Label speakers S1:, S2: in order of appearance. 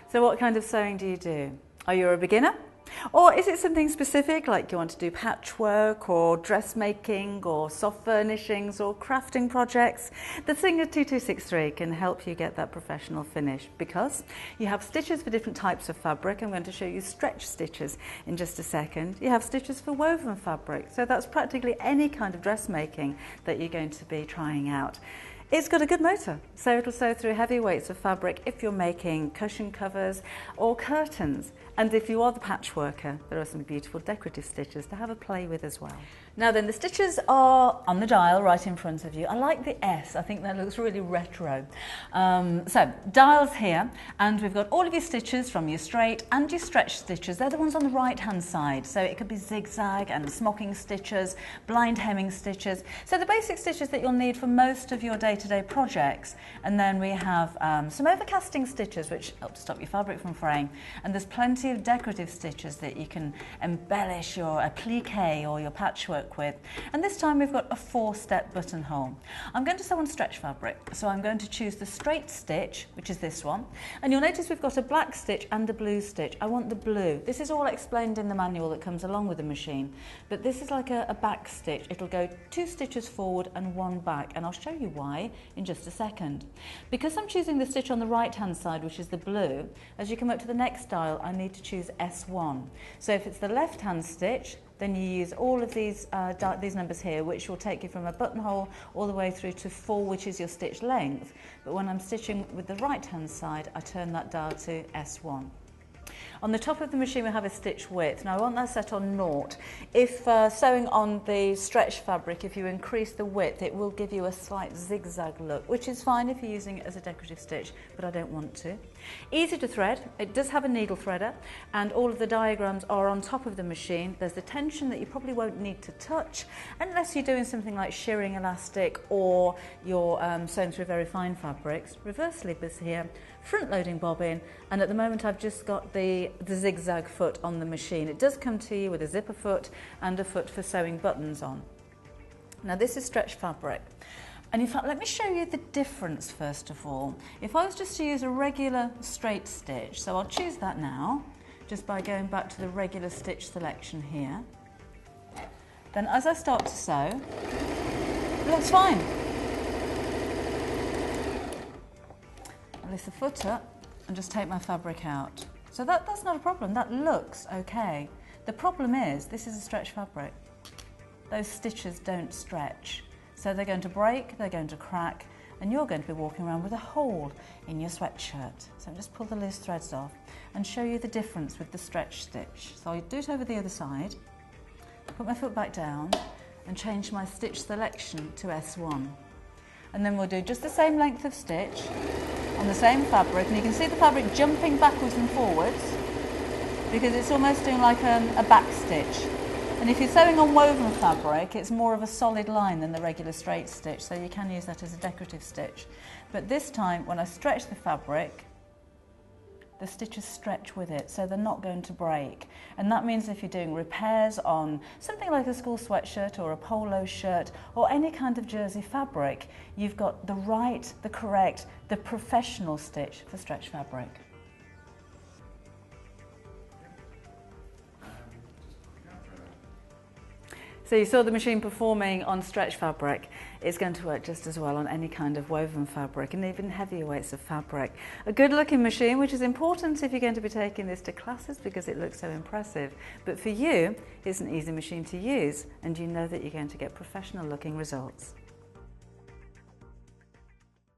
S1: So what kind of sewing do you do? Are you a beginner? Or is it something specific, like you want to do patchwork or dressmaking or soft furnishings or crafting projects? The Singer 2263 can help you get that professional finish because you have stitches for different types of fabric. I'm going to show you stretch stitches in just a second. You have stitches for woven fabric, so that's practically any kind of dressmaking that you're going to be trying out. It's got a good motor, so it'll sew through heavy weights of fabric if you're making cushion covers or curtains. And if you are the patchworker, there are some beautiful decorative stitches to have a play with as well. Now then, the stitches are on the dial right in front of you. I like the S, I think that looks really retro. So dial's here, and we've got all of your stitches from your straight and your stretch stitches. They're the ones on the right hand side, so it could be zigzag and smocking stitches, blind hemming stitches. So the basic stitches that you'll need for most of your day-to-day projects. And then we have some overcasting stitches which help to stop your fabric from fraying, and there's plenty of decorative stitches that you can embellish your applique or your patchwork with. And this time we've got a 4-step buttonhole. I'm going to sew on stretch fabric, so I'm going to choose the straight stitch, which is this one, and you'll notice we've got a black stitch and a blue stitch. I want the blue. This is all explained in the manual that comes along with the machine, but this is like a back stitch. It'll go 2 stitches forward and 1 back, and I'll show you why in just a second. Because I'm choosing the stitch on the right hand side, which is the blue, as you come up to the next dial I need to choose S1. So if it's the left hand stitch, then you use all of these numbers here, which will take you from a buttonhole all the way through to 4, which is your stitch length. But when I'm stitching with the right hand side, I turn that dial to S1. On the top of the machine we have a stitch width. Now I want that set on 0. If sewing on the stretch fabric, if you increase the width, it will give you a slight zigzag look, which is fine if you're using it as a decorative stitch, but I don't want to. Easy to thread. It does have a needle threader, and all of the diagrams are on top of the machine. There's the tension that you probably won't need to touch unless you're doing something like shearing elastic or you're sewing through very fine fabrics. Reverse slip is here, front loading bobbin, and at the moment I've just got the zigzag foot on the machine. It does come to you with a zipper foot and a foot for sewing buttons on. Now this is stretch fabric, and in fact let me show you the difference first of all. If I was just to use a regular straight stitch, so I'll choose that now just by going back to the regular stitch selection here, then as I start to sew, it looks fine. I lift the foot up and just take my fabric out. So that's not a problem, that looks okay. The problem is, this is a stretch fabric. Those stitches don't stretch. So they're going to break, they're going to crack, and you're going to be walking around with a hole in your sweatshirt. So I'll just pull the loose threads off and show you the difference with the stretch stitch. So I'll do it over the other side, put my foot back down and change my stitch selection to S1. And then we'll do just the same length of stitch on the same fabric, and you can see the fabric jumping backwards and forwards because it's almost doing like a back stitch. And if you're sewing on woven fabric, it's more of a solid line than the regular straight stitch, so you can use that as a decorative stitch. But this time, when I stretch the fabric, the stitches stretch with it, so they're not going to break. And that means if you're doing repairs on something like a school sweatshirt or a polo shirt or any kind of jersey fabric, you've got the right, the correct, the professional stitch for stretch fabric. So you saw the machine performing on stretch fabric. It's going to work just as well on any kind of woven fabric and even heavier weights of fabric. A good looking machine, which is important if you're going to be taking this to classes because it looks so impressive. But for you, it's an easy machine to use, and you know that you're going to get professional looking results.